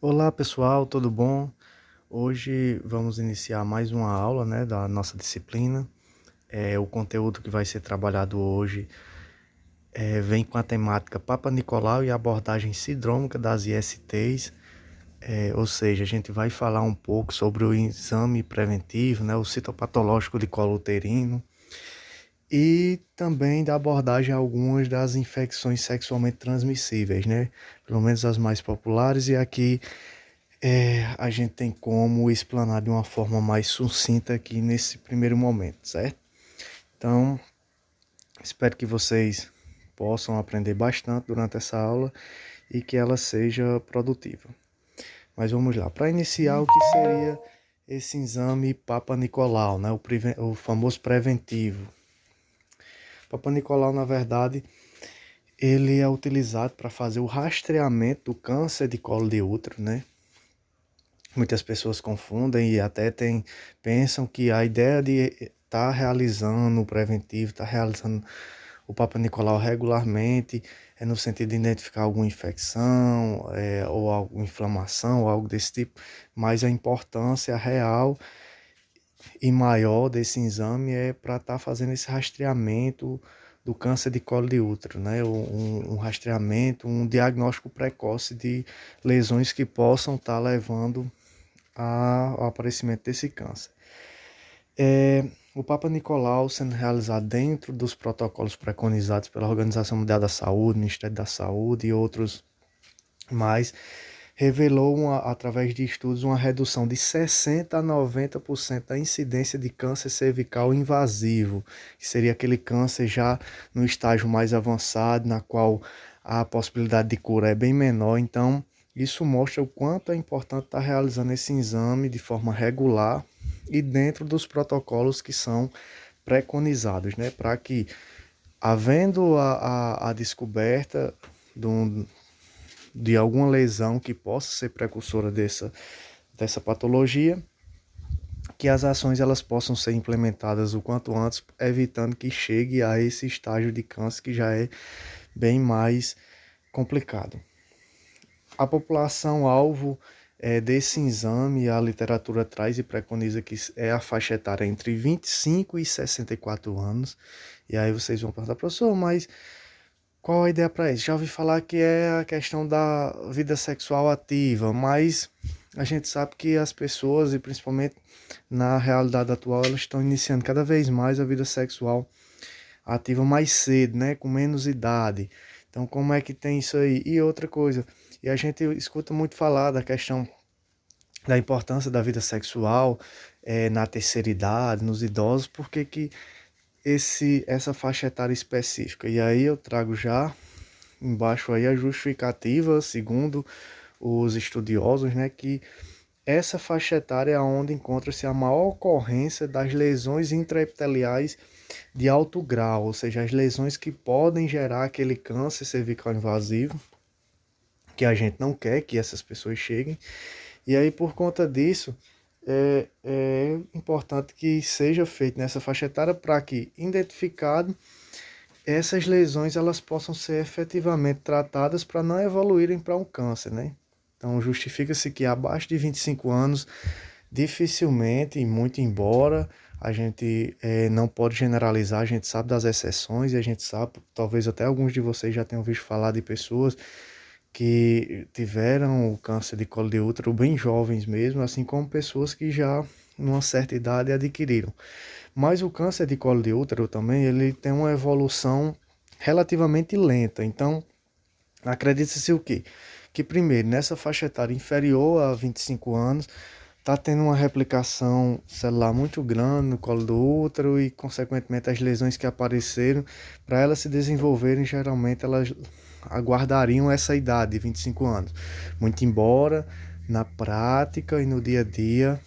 Olá pessoal, tudo bom? Hoje vamos iniciar mais uma aula, da nossa disciplina. O conteúdo que vai ser trabalhado hoje vem com a temática Papa Nicolau e a abordagem sindrômica das ISTs. Ou seja, a gente vai falar um pouco sobre o exame preventivo, o citopatológico de colo uterino e também da abordagem a algumas das infecções sexualmente transmissíveis, né? Pelo menos as mais populares, e aqui a gente tem como explanar de uma forma mais sucinta aqui nesse primeiro momento, certo? Então, espero que vocês possam aprender bastante durante essa aula e que ela seja produtiva. Mas vamos lá. Para iniciar, o que seria esse exame Papa Nicolau, né? O famoso preventivo. Papa Nicolau, na verdade, ele é utilizado para fazer o rastreamento do câncer de colo de útero, né? Muitas pessoas confundem e até pensam que a ideia de estar realizando o preventivo, estar realizando o Papa Nicolau regularmente, é no sentido de identificar alguma infecção, ou alguma inflamação, ou algo desse tipo, mas a importância real e maior desse exame é para estar fazendo esse rastreamento do câncer de colo de útero, né? Um rastreamento, um diagnóstico precoce de lesões que possam estar levando ao aparecimento desse câncer. O Papa Nicolau sendo realizado dentro dos protocolos preconizados pela Organização Mundial da Saúde, Ministério da Saúde e outros mais, revelou, através de estudos, uma redução de 60% a 90% da incidência de câncer cervical invasivo, que seria aquele câncer já no estágio mais avançado, na qual a possibilidade de cura é bem menor. Então, isso mostra o quanto é importante estar realizando esse exame de forma regular e dentro dos protocolos que são preconizados, né? Para que, havendo a descoberta de alguma lesão que possa ser precursora dessa patologia, que as ações elas possam ser implementadas o quanto antes, evitando que chegue a esse estágio de câncer que já é bem mais complicado. A população-alvo desse exame, a literatura traz e preconiza que é a faixa etária entre 25 e 64 anos. E aí vocês vão perguntar, professor, mas qual a ideia para isso? Já ouvi falar que é a questão da vida sexual ativa, mas a gente sabe que as pessoas, e principalmente na realidade atual, elas estão iniciando cada vez mais a vida sexual ativa mais cedo, né? Com menos idade. Então, como é que tem isso aí? E outra coisa, e a gente escuta muito falar da questão da importância da vida sexual na terceira idade, nos idosos, porque que essa faixa etária específica. E aí eu trago já embaixo aí a justificativa, segundo os estudiosos, né, que essa faixa etária é onde encontra-se a maior ocorrência das lesões intraepiteliais de alto grau, ou seja, as lesões que podem gerar aquele câncer cervical invasivo, que a gente não quer que essas pessoas cheguem. E aí, por conta disso, é importante que seja feito nessa faixa etária para que, identificado, essas lesões elas possam ser efetivamente tratadas para não evoluírem para um câncer, né? Então, justifica-se que abaixo de 25 anos, dificilmente, e muito embora a gente não pode generalizar, a gente sabe das exceções e a gente sabe, talvez até alguns de vocês já tenham visto falar de pessoas que tiveram o câncer de colo de útero bem jovens mesmo, assim como pessoas que já numa certa idade adquiriram. Mas o câncer de colo de útero também, ele tem uma evolução relativamente lenta. Então, acredita-se o quê? Que primeiro, nessa faixa etária inferior a 25 anos, está tendo uma replicação celular muito grande no colo do útero e, consequentemente, as lesões que apareceram, para elas se desenvolverem, geralmente elas aguardariam essa idade de 25 anos. Muito embora, na prática e no dia a dia,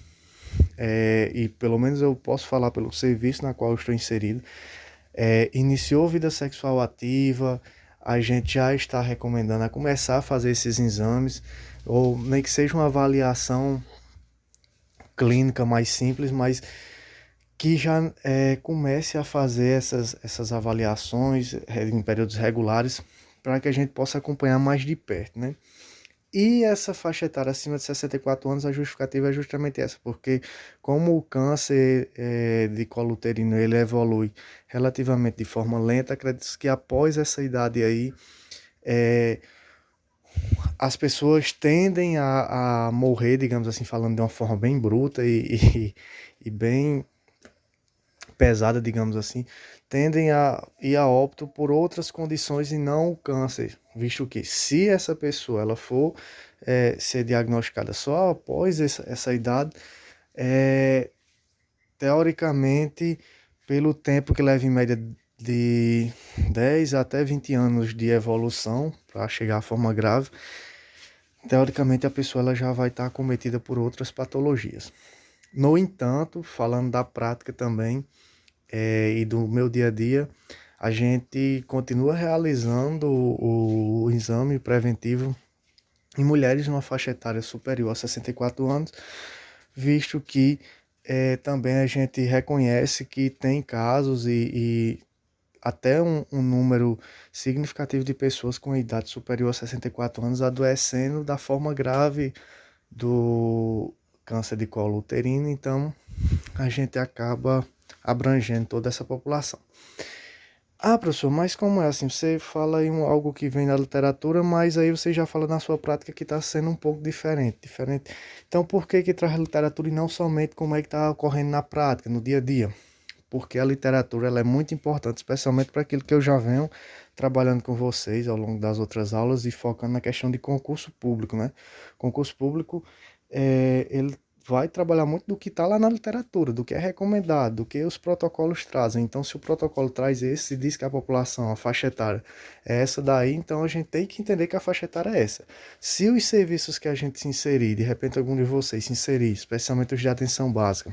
e pelo menos eu posso falar pelo serviço na qual eu estou inserido, iniciou vida sexual ativa, a gente já está recomendando a começar a fazer esses exames, ou nem que seja uma avaliação clínica mais simples, mas que já comece a fazer essas avaliações em períodos regulares para que a gente possa acompanhar mais de perto, né? E essa faixa etária acima de 64 anos, a justificativa é justamente essa, porque como o câncer de colo uterino ele evolui relativamente de forma lenta, acredito que após essa idade aí, é, as pessoas tendem a morrer, digamos assim, falando de uma forma bem bruta e bem pesada, digamos assim, tendem a ir a óbito por outras condições e não o câncer, visto que se essa pessoa ela for ser diagnosticada só após essa idade, é, teoricamente, pelo tempo que leva em média de 10 até 20 anos de evolução para chegar à forma grave, teoricamente a pessoa ela já vai estar acometida por outras patologias. No entanto, falando da prática também, e do meu dia a dia, a gente continua realizando o exame preventivo em mulheres numa faixa etária superior a 64 anos, visto que também a gente reconhece que tem casos e até um número significativo de pessoas com idade superior a 64 anos adoecendo da forma grave do câncer de colo uterino, então a gente acaba abrangendo toda essa população. Ah, professor, mas como é assim? Você fala em algo que vem da literatura, mas aí você já fala na sua prática que está sendo um pouco diferente. Então, por que que traz a literatura e não somente como é que está ocorrendo na prática, no dia a dia? Porque a literatura ela é muito importante, especialmente para aquilo que eu já venho trabalhando com vocês ao longo das outras aulas e focando na questão de concurso público, né? Concurso público, ele vai trabalhar muito do que está lá na literatura, do que é recomendado, do que os protocolos trazem. Então, se o protocolo traz esse e diz que a população, a faixa etária é essa daí, então a gente tem que entender que a faixa etária é essa. Se os serviços que a gente se inserir, de repente algum de vocês se inserir, especialmente os de atenção básica,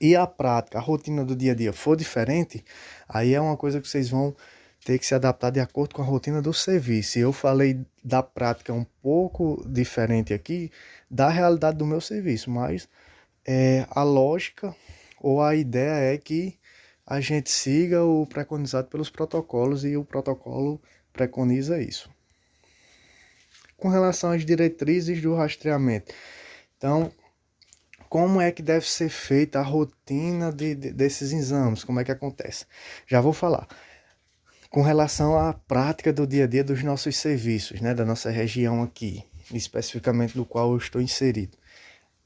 e a prática, a rotina do dia a dia for diferente, aí é uma coisa que vocês vão ter que se adaptar de acordo com a rotina do serviço. E eu falei da prática um pouco diferente aqui da realidade do meu serviço, mas a lógica ou a ideia é que a gente siga o preconizado pelos protocolos e o protocolo preconiza isso. Com relação às diretrizes do rastreamento, então, como é que deve ser feita a rotina desses exames? Como é que acontece? Já vou falar. Com relação à prática do dia a dia dos nossos serviços, né, da nossa região aqui, especificamente do qual eu estou inserido.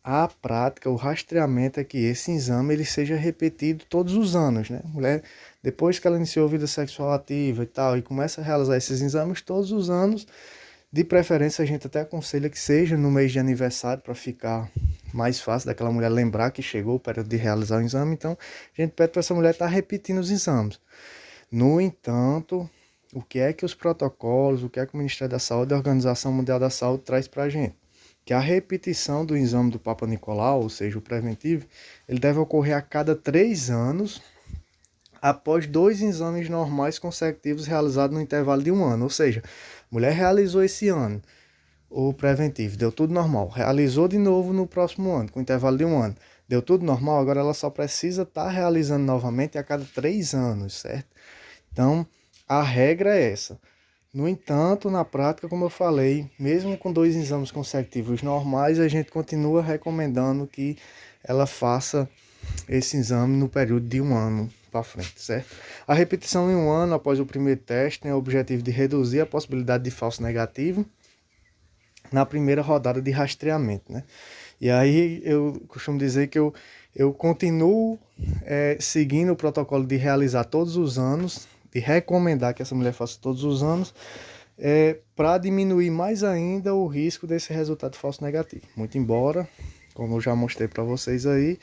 A prática, o rastreamento é que esse exame ele seja repetido todos os anos, né? Mulher, depois que ela iniciou a vida sexual ativa e tal, e começa a realizar esses exames todos os anos, de preferência a gente até aconselha que seja no mês de aniversário para ficar mais fácil daquela mulher lembrar que chegou o período de realizar o exame, então a gente pede para essa mulher estar repetindo os exames. No entanto, o que é que os protocolos, o que é que o Ministério da Saúde e a Organização Mundial da Saúde traz para a gente? Que a repetição do exame do Papa Nicolau, ou seja, o preventivo, ele deve ocorrer a cada 3 anos, após 2 exames normais consecutivos realizados no intervalo de 1 ano. Ou seja, a mulher realizou esse ano o preventivo, deu tudo normal. Realizou de novo no próximo ano, com intervalo de 1 ano. Deu tudo normal, agora ela só precisa estar realizando novamente a cada 3 anos, certo? Então, a regra é essa. No entanto, na prática, como eu falei, mesmo com 2 exames consecutivos normais, a gente continua recomendando que ela faça esse exame no período de 1 ano para frente, certo? A repetição em 1 ano após o primeiro teste tem o objetivo de reduzir a possibilidade de falso negativo na primeira rodada de rastreamento, né? E aí eu costumo dizer que eu continuo seguindo o protocolo de realizar todos os anos, de recomendar que essa mulher faça todos os anos, para diminuir mais ainda o risco desse resultado falso negativo. Muito embora, como eu já mostrei para vocês aí,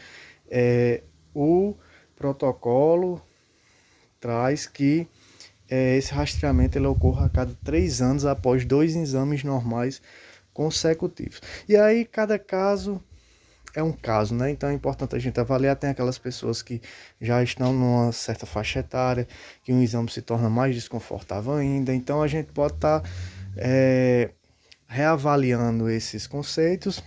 o protocolo traz que esse rastreamento ele ocorra a cada 3 anos após 2 exames normais consecutivos. E aí cada caso é um caso, né? Então é importante a gente avaliar. Tem aquelas pessoas que já estão numa certa faixa etária, que um exame se torna mais desconfortável ainda. Então a gente pode estar reavaliando esses conceitos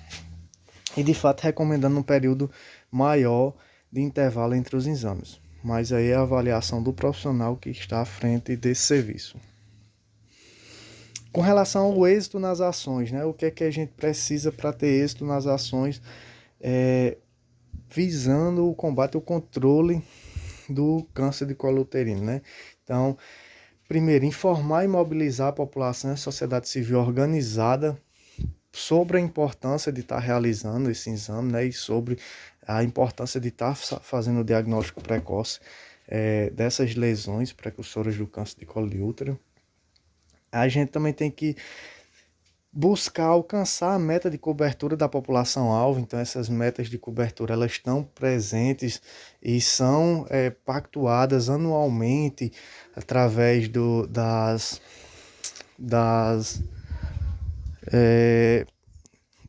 e de fato recomendando um período maior de intervalo entre os exames. Mas aí é a avaliação do profissional que está à frente desse serviço. Com relação ao êxito nas ações, né? O que é que a gente precisa para ter êxito nas ações, visando o combate, o controle do câncer de colo uterino, né? Então, primeiro, informar e mobilizar a população e a sociedade civil organizada sobre a importância de estar realizando esse exame, né? E sobre a importância de estar fazendo o diagnóstico precoce dessas lesões precursoras do câncer de colo de útero. A gente também tem que buscar alcançar a meta de cobertura da população-alvo. Então, essas metas de cobertura elas estão presentes e são pactuadas anualmente através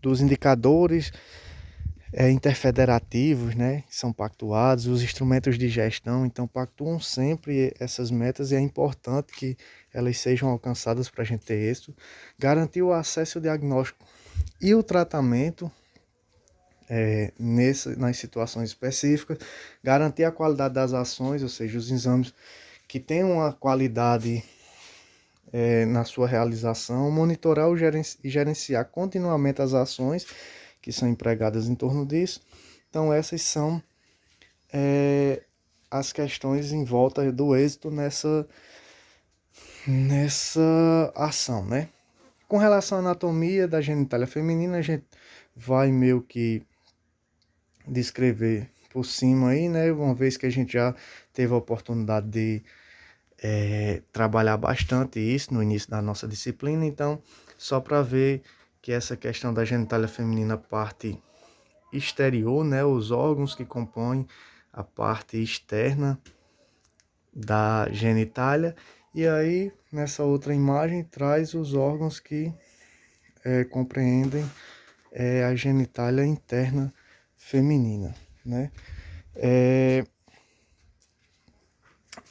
dos indicadores interfederativos, né, que são pactuados, os instrumentos de gestão, então pactuam sempre essas metas e é importante que elas sejam alcançadas para a gente ter êxito. Garantir o acesso ao diagnóstico e o tratamento nas situações específicas, garantir a qualidade das ações, ou seja, os exames que tenham uma qualidade na sua realização, monitorar e gerenciar continuamente as ações que são empregadas em torno disso. Então essas são as questões em volta do êxito nessa ação, né? Com relação à anatomia da genitália feminina, a gente vai meio que descrever por cima aí, né? Uma vez que a gente já teve a oportunidade de trabalhar bastante isso no início da nossa disciplina, então só para ver que essa questão da genitália feminina, parte exterior, né, os órgãos que compõem a parte externa da genitália, e aí nessa outra imagem traz os órgãos que compreendem a genitália interna feminina, né?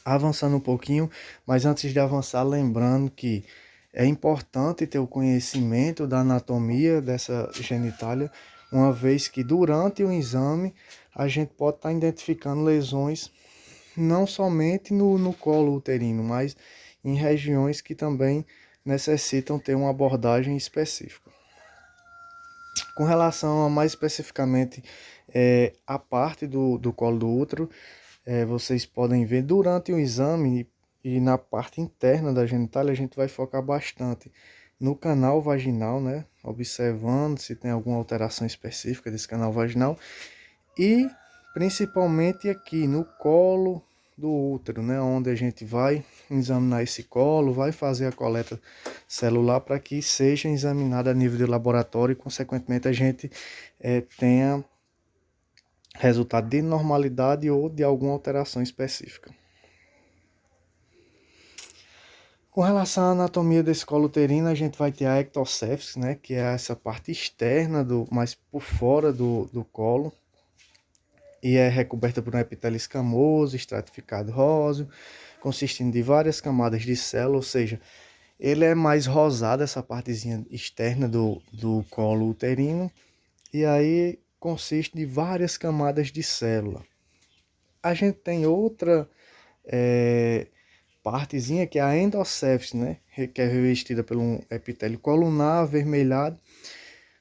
Avançando um pouquinho, mas antes de avançar, lembrando que é importante ter o conhecimento da anatomia dessa genitália, uma vez que durante o exame a gente pode estar identificando lesões não somente no colo uterino, mas em regiões que também necessitam ter uma abordagem específica. Com relação a mais especificamente a parte do colo do útero, vocês podem ver durante o exame e na parte interna da genitália, a gente vai focar bastante no canal vaginal, né? Observando se tem alguma alteração específica desse canal vaginal e principalmente aqui no colo do útero, né? Onde a gente vai examinar esse colo, vai fazer a coleta celular para que seja examinada a nível de laboratório e consequentemente a gente tenha resultado de normalidade ou de alguma alteração específica. Com relação à anatomia desse colo uterino, a gente vai ter a ectocéfise, né, que é essa parte externa, mais por fora do colo, e é recoberta por um epitélio escamoso, estratificado róseo, consistindo de várias camadas de célula, ou seja, ele é mais rosado, essa partezinha externa do colo uterino, e aí consiste de várias camadas de célula. A gente tem outra partezinha que é a endocéfise, né? Que é revestida por um epitélio colunar avermelhado,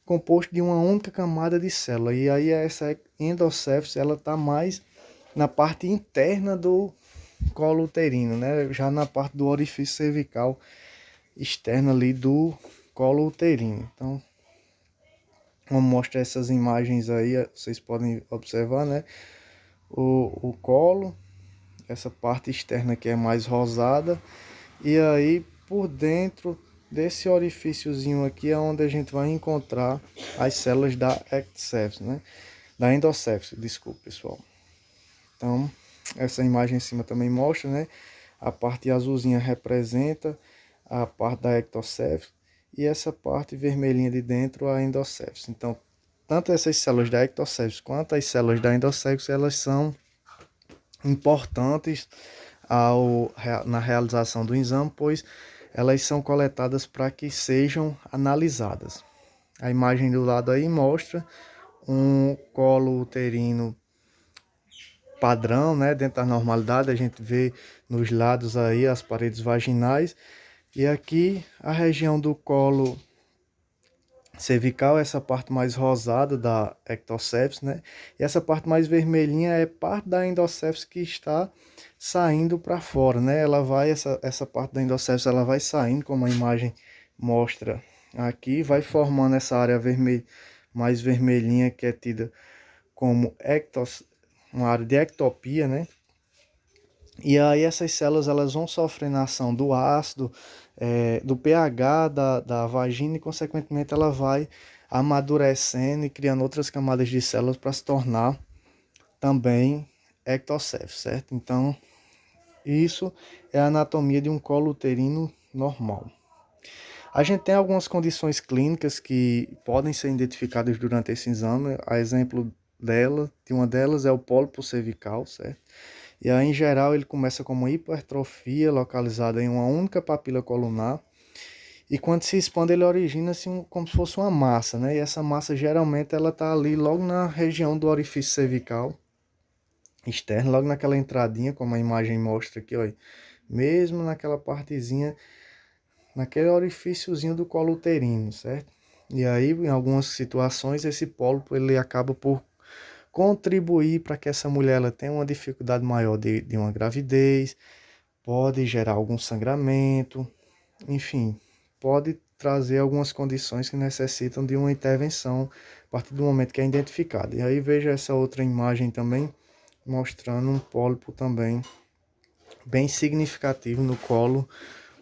composto de uma única camada de célula. E aí essa endocéfise ela está mais na parte interna do colo uterino, né? Já na parte do orifício cervical externo ali do colo uterino. Então, vamos mostrar essas imagens aí, vocês podem observar, né? O colo, essa parte externa que é mais rosada, e aí por dentro desse orifíciozinho aqui é onde a gente vai encontrar as células da ectocéfise, né? Da endocéfise, desculpa pessoal. Então, essa imagem em cima também mostra, né? A parte azulzinha representa a parte da ectocéfise e essa parte vermelhinha de dentro a endocéfise. Então, tanto essas células da ectocéfise quanto as células da endocéfise, elas são importantes na realização do exame, pois elas são coletadas para que sejam analisadas. A imagem do lado aí mostra um colo uterino padrão, né, dentro da normalidade. A gente vê nos lados aí as paredes vaginais E aqui a região do colo cervical, essa parte mais rosada da ectocepse, né? E essa parte mais vermelhinha é parte da endocepse que está saindo para fora, né? Essa parte da endocepse ela vai saindo, como a imagem mostra aqui, vai formando essa área mais vermelhinha que é tida como uma área de ectopia, né? E aí essas células elas vão sofrendo a ação do ácido, do pH da vagina e consequentemente ela vai amadurecendo e criando outras camadas de células para se tornar também ectoceph, certo? Então isso é a anatomia de um colo uterino normal. A gente tem algumas condições clínicas que podem ser identificadas durante esse exame. A exemplo de uma delas é o pólipo cervical, certo? E aí, em geral, ele começa como uma hipertrofia localizada em uma única papila colunar. E quando se expande, ele origina-se como se fosse uma massa, né? E essa massa, geralmente, ela está ali logo na região do orifício cervical externo, logo naquela entradinha, como a imagem mostra aqui, ó. Mesmo naquela partezinha, naquele orifíciozinho do colo uterino, certo? E aí, em algumas situações, esse pólipo, ele acaba por contribuir para que essa mulher ela tenha uma dificuldade maior de uma gravidez, pode gerar algum sangramento, enfim, pode trazer algumas condições que necessitam de uma intervenção a partir do momento que é identificado. E aí veja essa outra imagem também, mostrando um pólipo também bem significativo no colo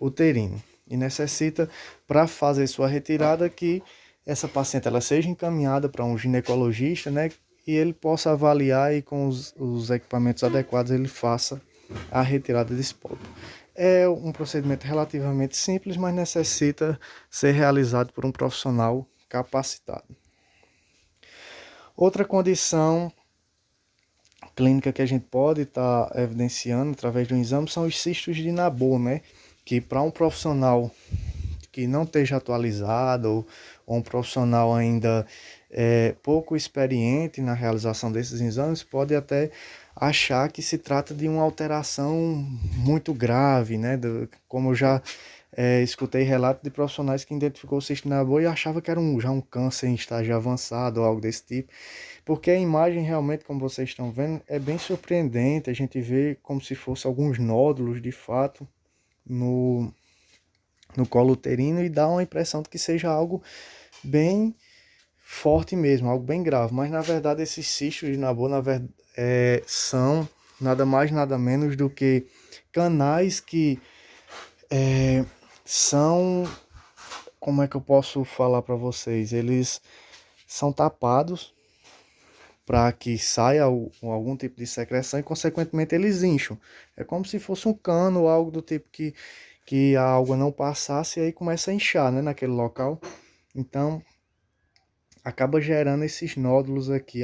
uterino. E necessita, para fazer sua retirada, que essa paciente ela seja encaminhada para um ginecologista, né? E ele possa avaliar e com os equipamentos adequados ele faça a retirada desse pólipo. É um procedimento relativamente simples, mas necessita ser realizado por um profissional capacitado. Outra condição clínica que a gente pode estar evidenciando através do exame são os cistos de Nabor, né? Que para um profissional que não esteja atualizado ou um profissional ainda pouco experiente na realização desses exames pode até achar que se trata de uma alteração muito grave, né? Como eu já escutei relatos de profissionais que identificou o cisto de Nabor e achava que era já um câncer em estágio avançado ou algo desse tipo, porque a imagem realmente, como vocês estão vendo, é bem surpreendente, a gente vê como se fosse alguns nódulos de fato no colo uterino e dá uma impressão de que seja algo bem forte mesmo, algo bem grave. Mas na verdade esses cistos de Nabor são nada mais nada menos do que canais que são, como é que eu posso falar para vocês? Eles são tapados para que saia algum tipo de secreção e consequentemente eles incham. É como se fosse um cano ou algo do tipo que a água não passasse e aí começa a inchar, né, naquele local. Então, acaba gerando esses nódulos aqui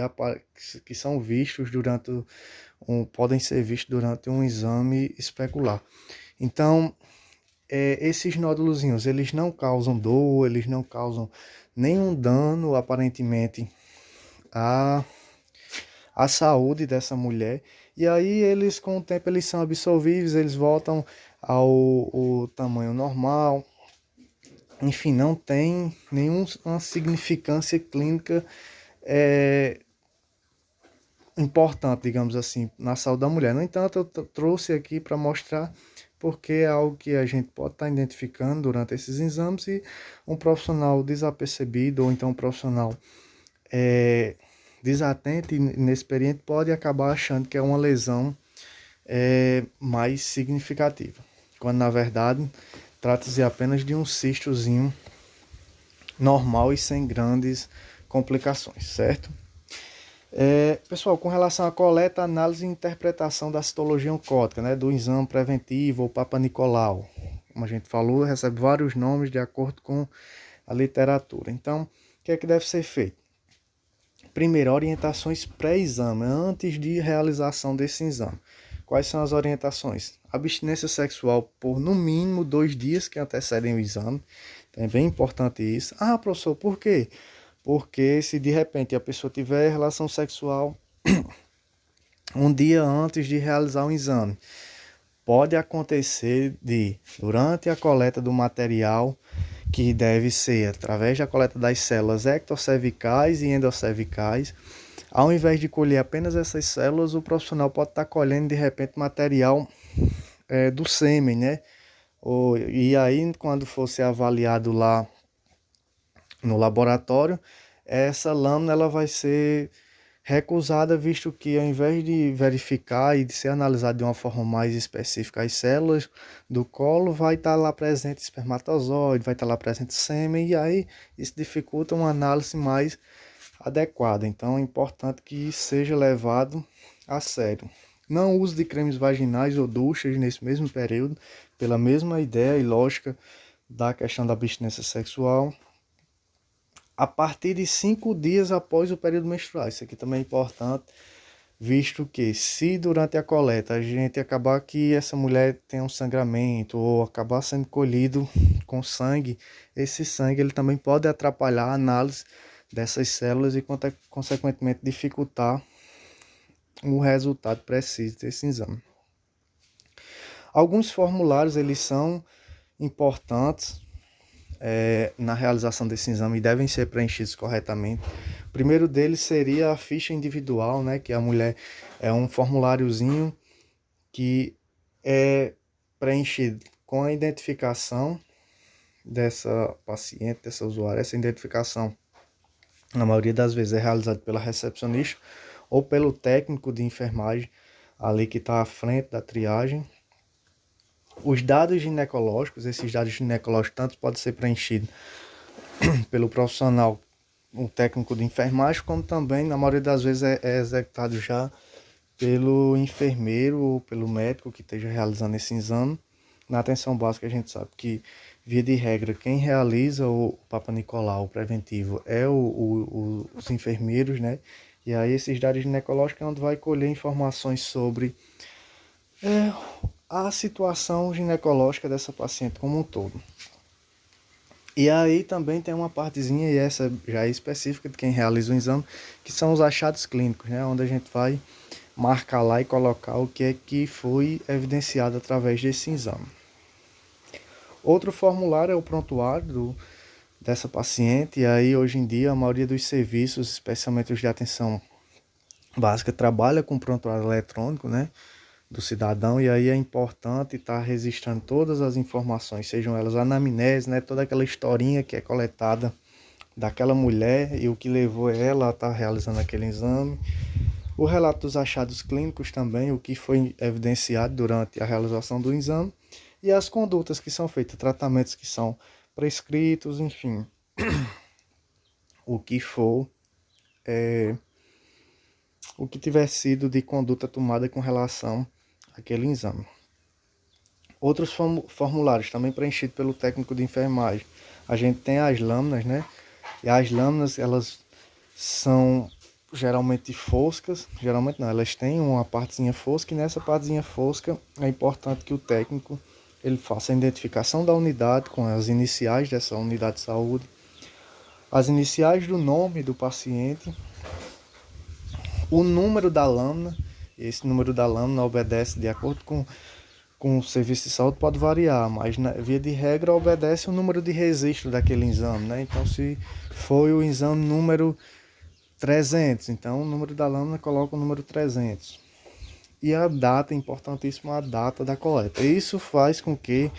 que são vistos podem ser vistos durante um exame especular. Então, esses nódulozinhos, eles não causam dor, eles não causam nenhum dano, aparentemente, à saúde dessa mulher. E aí eles, com o tempo, eles são absorvíveis, eles voltam ao tamanho normal. Enfim, não tem nenhuma significância clínica importante, digamos assim, na saúde da mulher. No entanto, eu trouxe aqui para mostrar porque é algo que a gente pode estar identificando durante esses exames e um profissional desapercebido ou então um profissional desatento e inexperiente pode acabar achando que é uma lesão mais significativa, quando na verdade trata-se apenas de um cistozinho normal e sem grandes complicações, certo? Pessoal, com relação à coleta, análise e interpretação da citologia oncótica, né, do exame preventivo ou Papa Nicolau, como a gente falou, recebe vários nomes de acordo com a literatura. Então, o que é que deve ser feito? Primeiro, orientações pré-exame, antes de realização desse exame. Quais são as orientações? Abstinência sexual por no mínimo 2 dias que antecedem o exame. Então, é bem importante isso. Ah, professor, por quê? Porque se de repente a pessoa tiver relação sexual um dia antes de realizar o exame, pode acontecer durante a coleta do material, que deve ser através da coleta das células ectocervicais e endoscervicais, ao invés de colher apenas essas células, o profissional pode estar colhendo de repente material do sêmen, né? E aí, quando for ser avaliado lá no laboratório, essa lâmina ela vai ser recusada, visto que ao invés de verificar e de ser analisado de uma forma mais específica as células do colo, vai estar lá presente espermatozoide, vai estar lá presente sêmen, e aí isso dificulta uma análise mais adequada. Então é importante que seja levado a sério. Não uso de cremes vaginais ou duchas nesse mesmo período, pela mesma ideia e lógica da questão da abstinência sexual, a partir de 5 dias após o período menstrual. Isso aqui também é importante, visto que se durante a coleta a gente acabar que essa mulher tem um sangramento ou acabar sendo colhido com sangue, esse sangue ele também pode atrapalhar a análise dessas células e consequentemente dificultar o resultado preciso desse exame. Alguns formulários eles são importantes na realização desse exame e devem ser preenchidos corretamente. O primeiro deles seria a ficha individual, né, que a mulher é um formuláriozinho que é preenchido com a identificação dessa paciente, dessa usuária. Essa identificação, na maioria das vezes, é realizada pela recepcionista ou pelo técnico de enfermagem ali que está à frente da triagem. Os dados ginecológicos, esses dados ginecológicos tanto podem ser preenchidos pelo profissional, um técnico de enfermagem, como também, na maioria das vezes, é executado já pelo enfermeiro ou pelo médico que esteja realizando esse exame. Na atenção básica, a gente sabe que, via de regra, quem realiza o Papa Nicolau preventivo é os enfermeiros, né? E aí esses dados ginecológicos é onde vai colher informações sobre a situação ginecológica dessa paciente como um todo. E aí também tem uma partezinha, e essa já é específica de quem realiza o exame, que são os achados clínicos, né? Onde a gente vai marcar lá e colocar o que é que foi evidenciado através desse exame. Outro formulário é o prontuário dessa paciente, e aí hoje em dia a maioria dos serviços, especialmente os de atenção básica, trabalha com prontuário eletrônico, né, do cidadão, e aí é importante estar registrando todas as informações, sejam elas anamnese, né, toda aquela historinha que é coletada daquela mulher e o que levou ela a estar realizando aquele exame, o relato dos achados clínicos também, o que foi evidenciado durante a realização do exame, e as condutas que são feitas, tratamentos que são prescritos, enfim, o que for, o que tiver sido de conduta tomada com relação àquele exame. Outros formulários também preenchidos pelo técnico de enfermagem. A gente tem as lâminas, né? E as lâminas, elas são geralmente foscas, geralmente não, elas têm uma partezinha fosca, e nessa partezinha fosca é importante que o técnico ele faça a identificação da unidade com as iniciais dessa unidade de saúde, as iniciais do nome do paciente, o número da lâmina. Esse número da lâmina obedece de acordo com o serviço de saúde, pode variar, mas via de regra obedece o número de registro daquele exame, né? Então, se foi o exame número 300, então o número da lâmina coloca o número 300. E a data, importantíssima, a data da coleta. Isso faz com que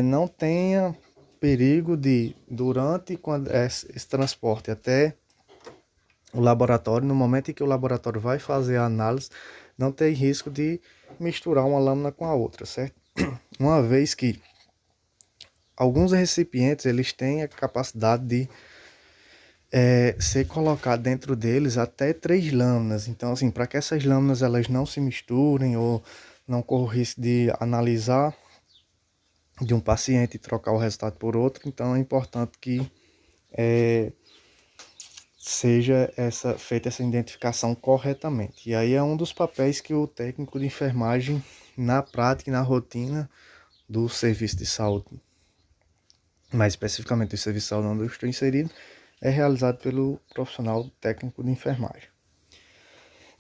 não tenha perigo de, durante esse transporte até o laboratório, no momento em que o laboratório vai fazer a análise, não ter risco de misturar uma lâmina com a outra, certo? Uma vez que alguns recipientes eles têm a capacidade de ser colocado dentro deles até 3 lâminas. Então, assim, para que essas lâminas elas não se misturem ou não corra o risco de analisar de um paciente e trocar o resultado por outro, então é importante que seja feita essa identificação corretamente. E aí é um dos papéis que o técnico de enfermagem, na prática e na rotina do serviço de saúde, mais especificamente do serviço de saúde onde eu estou inserido, é realizado pelo profissional técnico de enfermagem.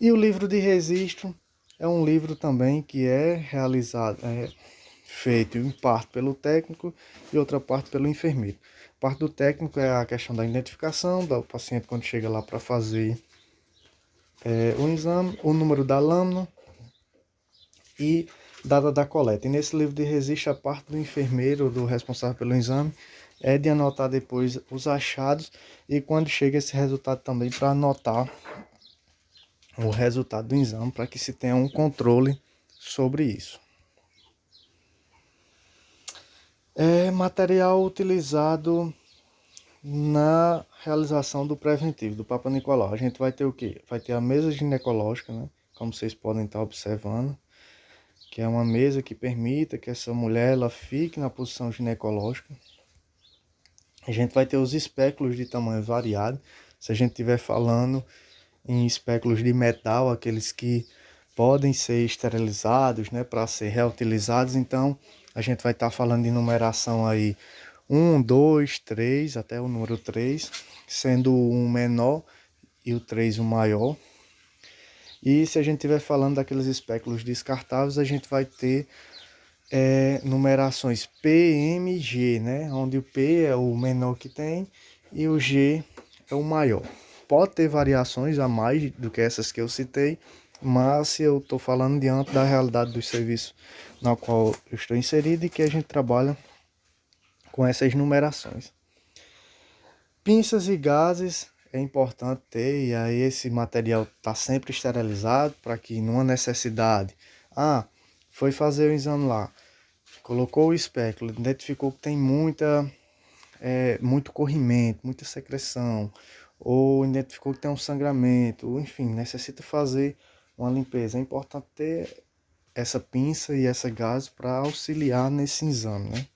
E o livro de registro É um livro também que é realizado, feito em parte pelo técnico e outra parte pelo enfermeiro. Parte do técnico é a questão da identificação do paciente quando chega lá para fazer o exame, o número da lâmina e data da coleta. E nesse livro de registro, a parte do enfermeiro, do responsável pelo exame, é de anotar depois os achados e quando chega esse resultado também para anotar o resultado do exame para que se tenha um controle sobre isso. É material utilizado na realização do preventivo, do Papa Nicolau. A gente vai ter o quê? Vai ter a mesa ginecológica, né? Como vocês podem estar observando, que é uma mesa que permita que essa mulher ela fique na posição ginecológica. A gente vai ter os espéculos de tamanho variado. Se a gente estiver falando em espéculos de metal, aqueles que podem ser esterilizados, né, para ser reutilizados, então a gente vai estar falando de numeração aí 1, 2, 3, até o número 3, sendo o 1 menor e o 3 o maior. E se a gente estiver falando daqueles espéculos descartáveis, a gente vai ter numerações P, M, G, né? Onde o P é o menor que tem e o G é o maior. Pode ter variações a mais do que essas que eu citei, mas eu estou falando diante da realidade do serviço na qual eu estou inserido e que a gente trabalha com essas numerações. Pinças e gases é importante ter, e aí esse material está sempre esterilizado para que numa necessidade, foi fazer o exame lá, colocou o espéculo, identificou que tem muito corrimento, muita secreção, ou identificou que tem um sangramento, ou, enfim, necessita fazer uma limpeza. É importante ter essa pinça e essa gase para auxiliar nesse exame, né?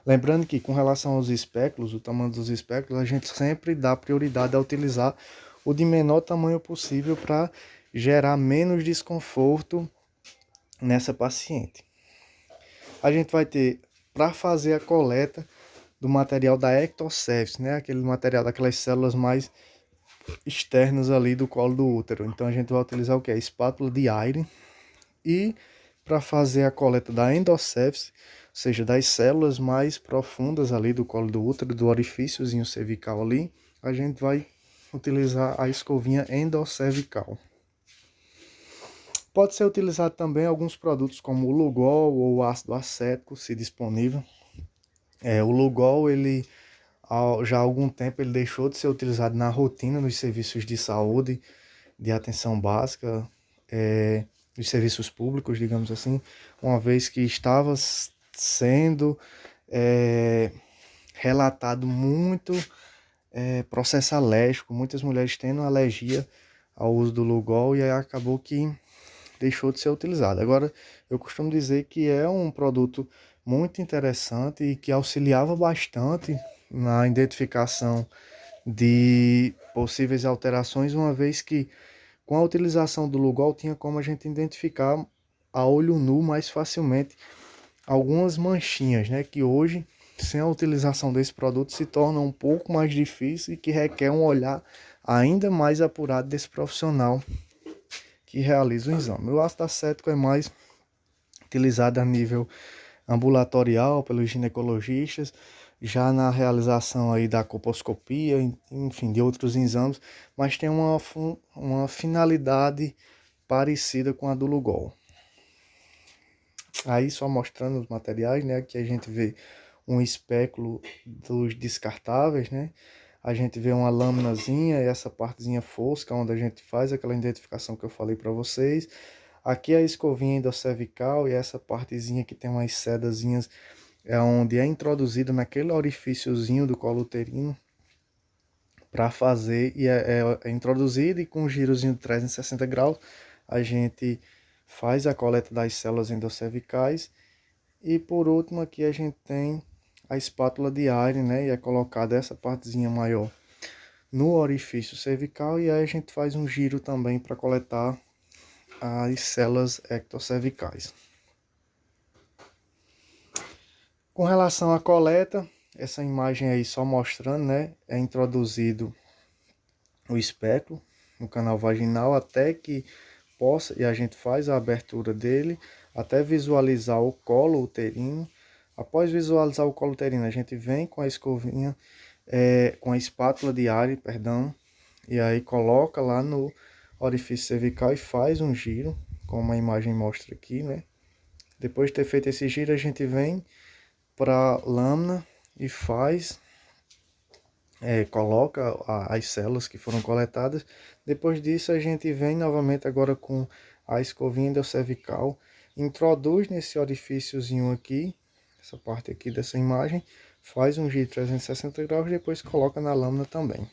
Lembrando que com relação aos espéculos, o tamanho dos espéculos, a gente sempre dá prioridade a utilizar o de menor tamanho possível para gerar menos desconforto nessa paciente. A gente vai ter, para fazer a coleta do material da ectocepse, né? Aquele material daquelas células mais externas ali do colo do útero. Então a gente vai utilizar o que? A espátula de Eyre. E para fazer a coleta da endocépse, ou seja, das células mais profundas ali do colo do útero, do orifíciozinho cervical ali, a gente vai utilizar a escovinha endocervical. Pode ser utilizado também alguns produtos como o Lugol ou o ácido acético, se disponível. O Lugol, ele já há algum tempo ele deixou de ser utilizado na rotina nos serviços de saúde, de atenção básica, dos serviços públicos, digamos assim, uma vez que estava sendo relatado muito processo alérgico, muitas mulheres tendo alergia ao uso do Lugol e aí acabou que deixou de ser utilizado. Agora, eu costumo dizer que é um produto muito interessante e que auxiliava bastante na identificação de possíveis alterações, uma vez que com a utilização do Lugol tinha como a gente identificar a olho nu mais facilmente algumas manchinhas, né, que hoje, sem a utilização desse produto, se torna um pouco mais difícil e que requer um olhar ainda mais apurado desse profissional que realiza o exame. O ácido acético é mais utilizado a nível ambulatorial pelos ginecologistas, já na realização aí da colposcopia, enfim, de outros exames, mas tem uma finalidade parecida com a do Lugol. Aí só mostrando os materiais, né, que a gente vê um espéculo dos descartáveis, né, a gente vê uma lâminazinha e essa partezinha fosca onde a gente faz aquela identificação que eu falei para vocês. Aqui é a escovinha endocervical e essa partezinha que tem umas sedazinhas é onde é introduzido naquele orifíciozinho do colo uterino para fazer, e é introduzido e com um girozinho de 360 graus a gente faz a coleta das células endocervicais. E por último aqui a gente tem a espátula de Eyre, né, e é colocada essa partezinha maior no orifício cervical e aí a gente faz um giro também para coletar as células ectocervicais. Com relação à coleta, essa imagem aí só mostrando, né, é introduzido o espéculo no canal vaginal até que possa, e a gente faz a abertura dele até visualizar o colo uterino. Após visualizar o colo uterino, a gente vem com a escovinha, com a espátula de Ari, perdão, e aí coloca lá no orifício cervical e faz um giro, como a imagem mostra aqui, né? Depois de ter feito esse giro, a gente vem para a lâmina e coloca as células que foram coletadas. Depois disso, a gente vem novamente agora com a escovinha endocervical, introduz nesse orifíciozinho aqui, essa parte aqui dessa imagem, faz um giro de 360 graus e depois coloca na lâmina também.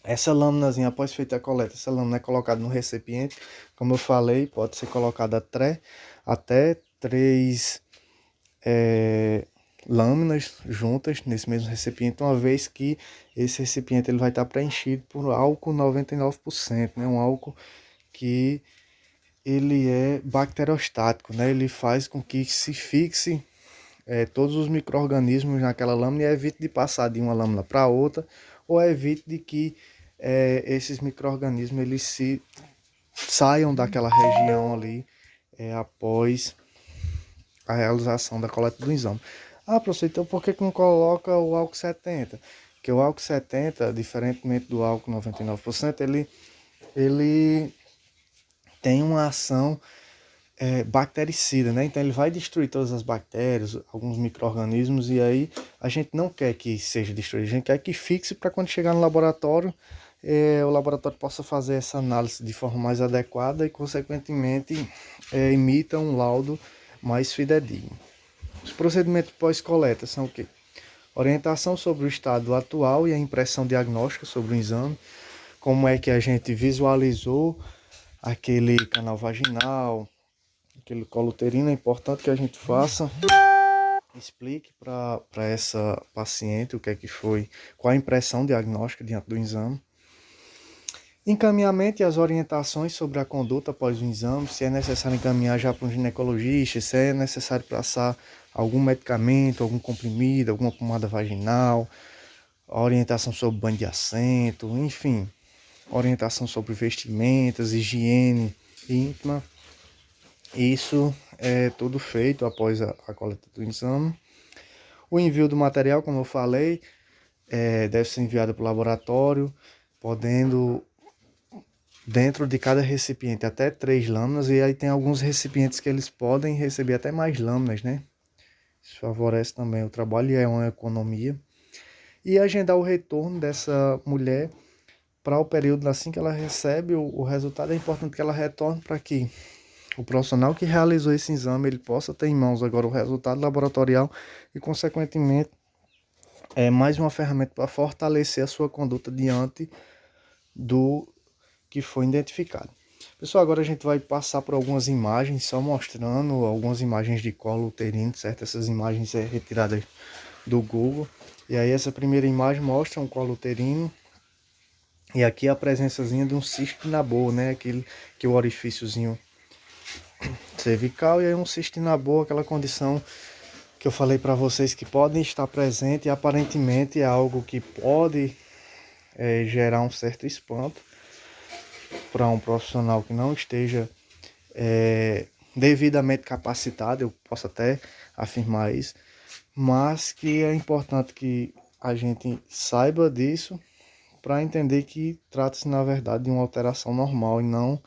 Essa lâminazinha, após feita a coleta, essa lâmina é colocada no recipiente. Como eu falei, pode ser colocada até 3 lâminas juntas nesse mesmo recipiente, uma vez que esse recipiente ele vai estar preenchido por álcool 99%, né? Um álcool que ele é bacteriostático, né? Ele faz com que se fixe todos os micro-organismos naquela lâmina e evite de passar de uma lâmina para outra, ou evite de que esses micro-organismos eles se saiam daquela região ali após a realização da coleta do exame. Ah, professor, então por que não coloca o álcool 70? Porque o álcool 70, diferentemente do álcool 99%, ele tem uma ação bactericida, né? Então ele vai destruir todas as bactérias, alguns micro-organismos, e aí a gente não quer que seja destruído, a gente quer que fixe para quando chegar no laboratório, o laboratório possa fazer essa análise de forma mais adequada e, consequentemente, emita um laudo mais fidedigno. Os procedimentos pós-coleta são o quê? Orientação sobre o estado atual e a impressão diagnóstica sobre o exame, como é que a gente visualizou aquele canal vaginal, aquele colo uterino. É importante que a gente explique para essa paciente o que é que foi, qual a impressão diagnóstica diante do exame. Encaminhamento e as orientações sobre a conduta após o exame, se é necessário encaminhar já para um ginecologista, se é necessário passar algum medicamento, algum comprimido, alguma pomada vaginal, orientação sobre banho de assento, enfim, orientação sobre vestimentas, higiene íntima. Isso é tudo feito após a coleta do exame. O envio do material, como eu falei, deve ser enviado para o laboratório, podendo, dentro de cada recipiente, até 3 lâminas, e aí tem alguns recipientes que eles podem receber até mais lâminas, né? Isso favorece também o trabalho e é uma economia. E agendar o retorno dessa mulher para o período assim que ela recebe o resultado. É importante que ela retorne para que o profissional que realizou esse exame ele possa ter em mãos agora o resultado laboratorial e, consequentemente, mais uma ferramenta para fortalecer a sua conduta diante do que foi identificado. Pessoal, agora a gente vai passar por algumas imagens, só mostrando algumas imagens de colo uterino, certo? Essas imagens retiradas do Google. E aí essa primeira imagem mostra um colo uterino. E aqui a presençazinha de um cisto na boa, né? Aquele que o orifíciozinho cervical, e aí um cisto na boa, aquela condição que eu falei para vocês que podem estar presente e aparentemente é algo que pode gerar um certo espanto para um profissional que não esteja devidamente capacitado, eu posso até afirmar isso, mas que é importante que a gente saiba disso para entender que trata-se na verdade de uma alteração normal e não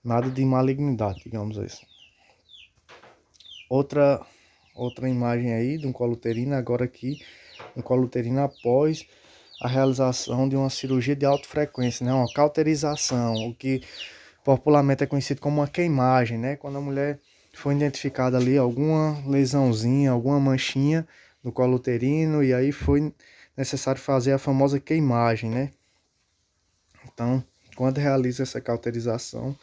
nada de malignidade, digamos assim. Outra imagem aí de um colo uterino, agora aqui um colo uterino após a realização de uma cirurgia de alta frequência, né? Uma cauterização, o que popularmente é conhecido como uma queimagem, né? Quando a mulher foi identificada ali alguma lesãozinha, alguma manchinha no colo uterino, e aí foi necessário fazer a famosa queimagem, né? Então, quando realiza essa cauterização,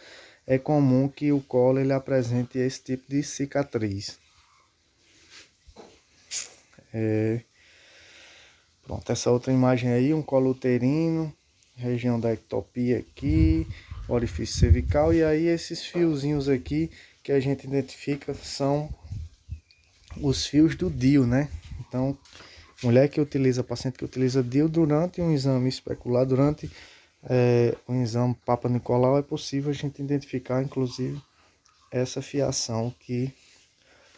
é comum que o colo ele apresente esse tipo de cicatriz. Pronto, essa outra imagem aí, um colo uterino, região da ectopia aqui, orifício cervical, e aí esses fiozinhos aqui que a gente identifica são os fios do DIU, né? Então, paciente que utiliza DIU durante um exame especular, durante o exame Papa Nicolau, é possível a gente identificar, inclusive, essa fiação que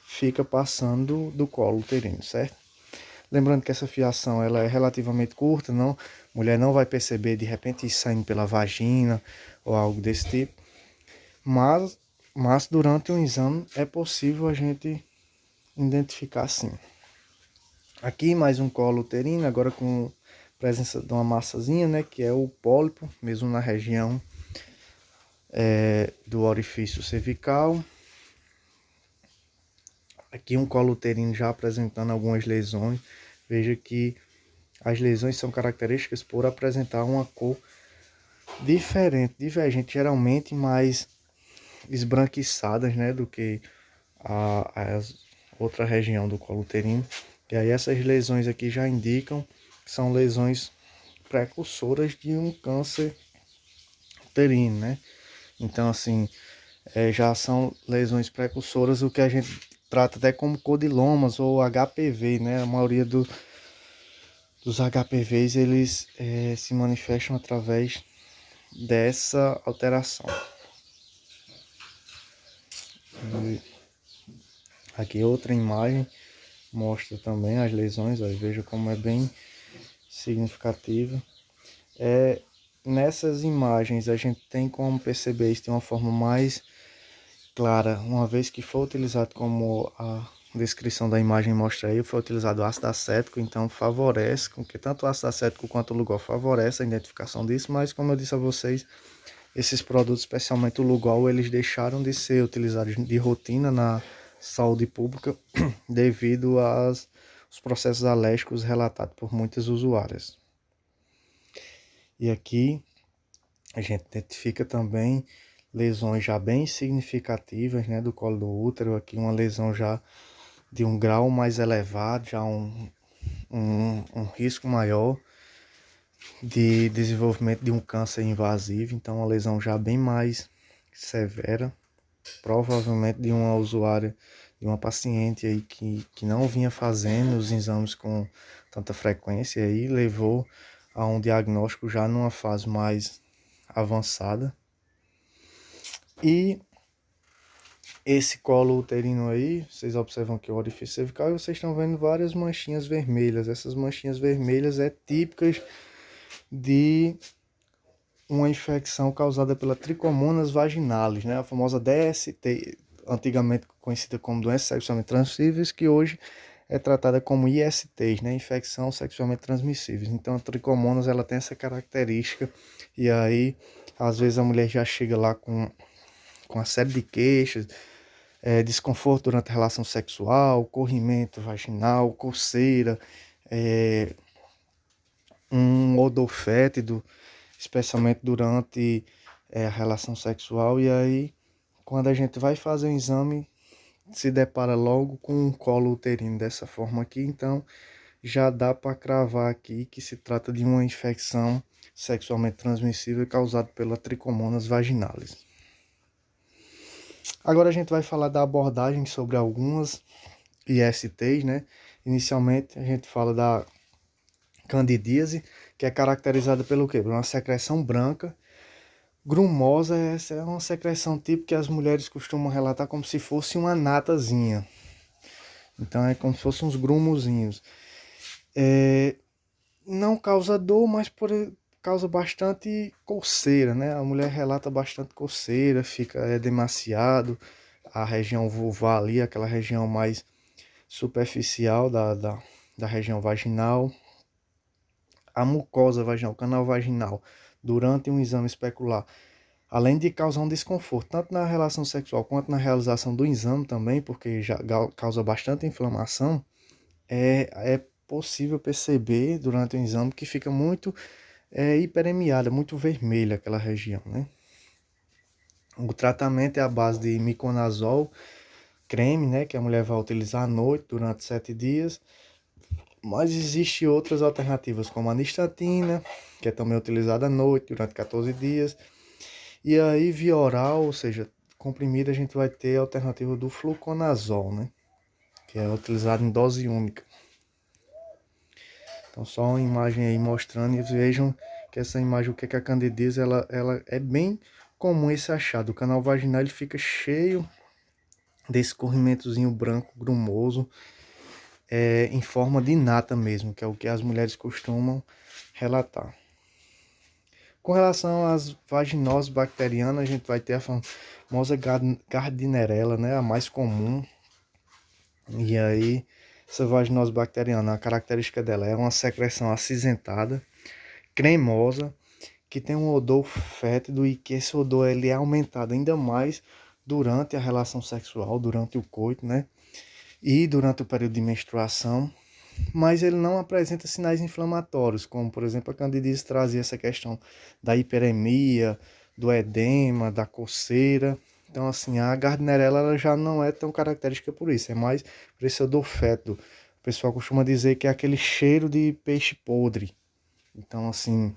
fica passando do colo uterino, certo? Lembrando que essa fiação ela é relativamente curta, não, a mulher não vai perceber de repente isso saindo pela vagina ou algo desse tipo, mas, mas durante o exame é possível a gente identificar sim. Aqui mais um colo uterino, agora com presença de uma massazinha, né, que é o pólipo, mesmo na região do orifício cervical. Aqui um colo uterino já apresentando algumas lesões. Veja que as lesões são características por apresentar uma cor diferente, divergente, geralmente mais esbranquiçadas, né, do que a outra região do colo uterino. E aí essas lesões aqui já indicam que são lesões precursoras de um câncer uterino, né? Então, assim, já são lesões precursoras, o que a gente trata até como codilomas ou HPV, né? A maioria dos HPVs, eles se manifestam através dessa alteração. E aqui outra imagem mostra também as lesões, ó, veja como é bem significativa. Nessas imagens a gente tem como perceber isso de uma forma mais clara, uma vez que foi utilizado, como a descrição da imagem mostra aí, foi utilizado ácido acético, então favorece, com que tanto o ácido acético quanto o Lugol favorece a identificação disso, mas como eu disse a vocês, esses produtos, especialmente o Lugol, eles deixaram de ser utilizados de rotina na saúde pública devido aos processos alérgicos relatados por muitas usuárias. E aqui a gente identifica também lesões já bem significativas, né, do colo do útero. Aqui uma lesão já de um grau mais elevado, já um risco maior de desenvolvimento de um câncer invasivo. Então uma lesão já bem mais severa, provavelmente de uma usuária, de uma paciente aí que não vinha fazendo os exames com tanta frequência, e levou a um diagnóstico já numa fase mais avançada. E esse colo uterino aí, vocês observam que o orifício cervical, e vocês estão vendo várias manchinhas vermelhas. Essas manchinhas vermelhas é típicas de uma infecção causada pela Trichomonas vaginalis, né? A famosa DST, antigamente conhecida como doença sexualmente transmissíveis, que hoje é tratada como ISTs, né? Infecção sexualmente transmissíveis. Então a Trichomonas ela tem essa característica, e aí às vezes a mulher já chega lá com uma série de queixas, desconforto durante a relação sexual, corrimento vaginal, coceira, um odor fétido, especialmente durante a relação sexual. E aí, quando a gente vai fazer o exame, se depara logo com um colo uterino dessa forma aqui. Então, já dá para cravar aqui que se trata de uma infecção sexualmente transmissível causada pela Trichomonas vaginalis. Agora a gente vai falar da abordagem sobre algumas ISTs, né? Inicialmente a gente fala da candidíase, que é caracterizada pelo quê? Por uma secreção branca, grumosa. Essa é uma secreção típica que as mulheres costumam relatar como se fosse uma natazinha. Então é como se fossem uns grumozinhos. Não causa dor, mas causa bastante coceira, né? A mulher relata bastante coceira, fica demasiado a região vulvar ali, aquela região mais superficial da região vaginal. A mucosa vaginal, o canal vaginal, durante um exame especular, além de causar um desconforto, tanto na relação sexual quanto na realização do exame também, porque já causa bastante inflamação, é possível perceber durante o exame que fica muito hiperemiada, muito vermelha aquela região, né? O tratamento é a base de miconazol, creme, né, que a mulher vai utilizar à noite durante 7 dias. Mas existem outras alternativas, como a nistatina, que é também utilizada à noite durante 14 dias. E aí, via oral, ou seja, comprimido, a gente vai ter a alternativa do fluconazol, né, que é utilizado em dose única. Então, só uma imagem aí mostrando, e vejam que essa imagem, o que é a candidíase, ela é bem comum esse achado. O canal vaginal ele fica cheio desse corrimentozinho branco grumoso, em forma de nata mesmo, que é o que as mulheres costumam relatar. Com relação às vaginoses bacterianas, a gente vai ter a famosa Gardnerella, né, a mais comum. E aí, essa vaginose bacteriana, a característica dela é uma secreção acinzentada, cremosa, que tem um odor fétido e que esse odor ele é aumentado ainda mais durante a relação sexual, durante o coito, né? E durante o período de menstruação, mas ele não apresenta sinais inflamatórios, como por exemplo a candidíase trazia essa questão da hiperemia, do edema, da coceira. Então assim, a Gardnerella ela já não é tão característica por isso, é mais por esse odor fétido. O pessoal costuma dizer que é aquele cheiro de peixe podre. Então assim,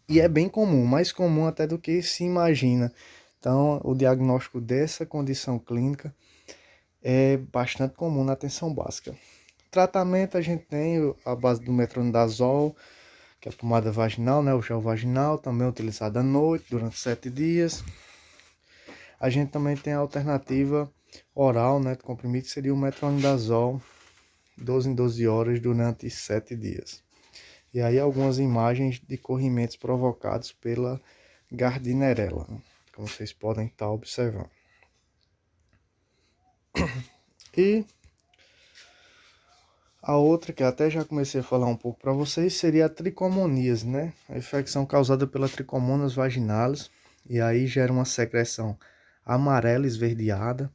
e é bem comum, mais comum até do que se imagina. Então, o diagnóstico dessa condição clínica é bastante comum na atenção básica. Tratamento a gente tem a base do metronidazol, que é a pomada vaginal, né, o gel vaginal, também utilizado à noite, durante 7 dias. A gente também tem a alternativa oral, né, de comprimido, que seria o metronidazol, 12 em 12 horas, durante 7 dias. E aí algumas imagens de corrimentos provocados pela Gardnerella, né, como vocês podem estar observando. E a outra, que até já comecei a falar um pouco para vocês, seria a tricomoníase, né? A infecção causada pela tricomonas vaginalis, e aí gera uma secreção amarela esverdeada,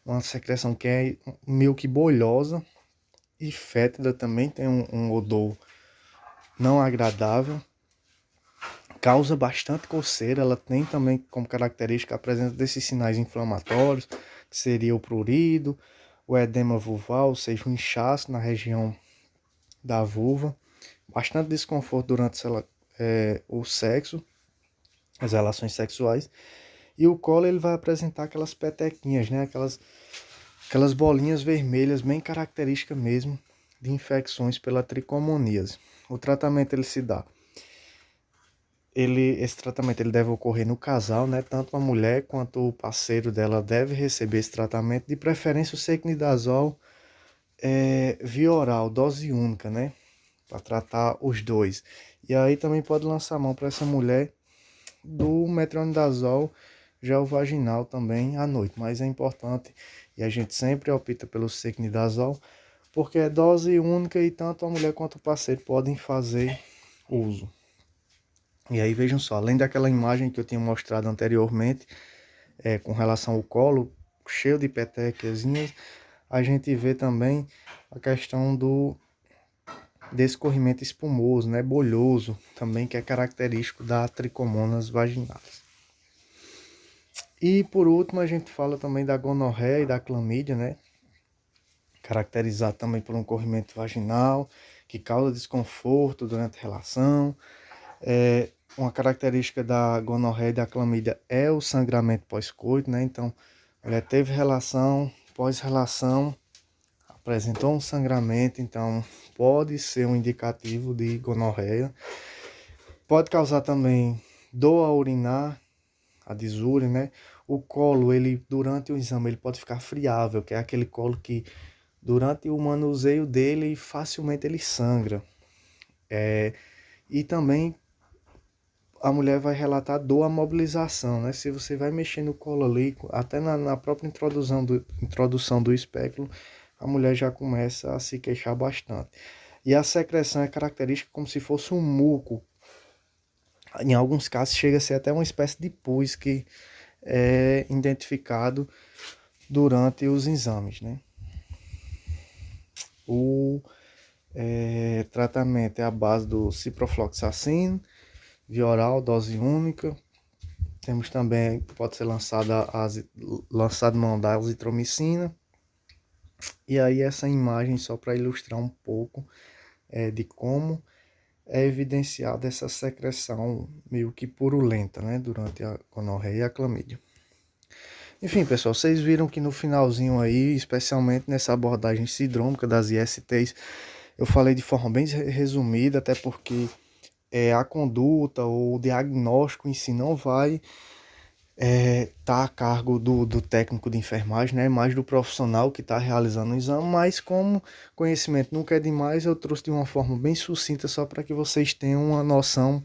uma secreção que é meio que bolhosa e fétida também, tem um odor não agradável, causa bastante coceira, ela tem também como característica a presença desses sinais inflamatórios, que seria o prurido, o edema vulval, ou seja, o inchaço na região da vulva, bastante desconforto durante o sexo, as relações sexuais, e o colo ele vai apresentar aquelas petequinhas, né? Aquelas bolinhas vermelhas bem características mesmo de infecções pela tricomoníase. O tratamento ele se dá. Esse tratamento ele deve ocorrer no casal, né? Tanto a mulher quanto o parceiro dela deve receber esse tratamento, de preferência o secnidazol via oral, dose única, né? Para tratar os dois. E aí também pode lançar a mão para essa mulher do metronidazol gel vaginal também à noite, mas é importante e a gente sempre opta pelo secnidazol porque é dose única e tanto a mulher quanto o parceiro podem fazer uso. E aí vejam só, além daquela imagem que eu tinha mostrado anteriormente, com relação ao colo cheio de petequiazinhas, a gente vê também a questão desse corrimento espumoso, né, bolhoso, também que é característico da tricomonas vaginalis. E por último a gente fala também da gonorreia e da clamídia, né, caracterizado também por um corrimento vaginal que causa desconforto durante a relação. Uma característica da gonorreia e da clamídia é o sangramento pós-coito, né, então a mulher teve relação, pós-relação apresentou um sangramento, então pode ser um indicativo de gonorreia. Pode causar também dor ao urinar, a desúria, né? O colo, ele durante o exame, ele pode ficar friável, que é aquele colo que durante o manuseio dele facilmente ele sangra. E também a mulher vai relatar dor à mobilização, né? Se você vai mexer no colo ali, até na própria introdução do espéculo, a mulher já começa a se queixar bastante. E a secreção é característica como se fosse um muco. Em alguns casos chega a ser até uma espécie de pus que é identificado durante os exames, né? O tratamento é a base do ciprofloxacin, via oral, dose única. Temos também, pode ser lançado mão da azitromicina. E aí essa imagem só para ilustrar um pouco de como é evidenciada essa secreção meio que purulenta, né, durante a gonorreia e a clamídia. Enfim, pessoal, vocês viram que no finalzinho aí, especialmente nessa abordagem sindrômica das ISTs, eu falei de forma bem resumida, até porque a conduta ou o diagnóstico em si não vai tá a cargo do técnico de enfermagem, né? Mais do profissional que está realizando o exame, mas como conhecimento nunca é demais, eu trouxe de uma forma bem sucinta só para que vocês tenham uma noção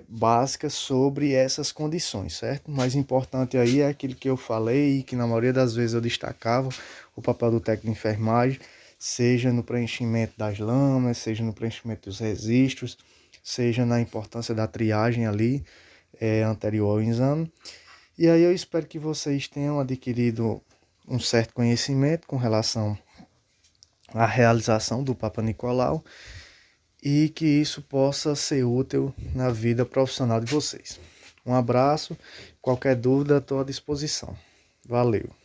básica sobre essas condições, certo? O mais importante aí é aquilo que eu falei e que na maioria das vezes eu destacava, o papel do técnico de enfermagem, seja no preenchimento das lâminas, seja no preenchimento dos registros, seja na importância da triagem ali, anterior ao exame. E aí eu espero que vocês tenham adquirido um certo conhecimento com relação à realização do Papa Nicolau e que isso possa ser útil na vida profissional de vocês. Um abraço, qualquer dúvida estou à disposição. Valeu!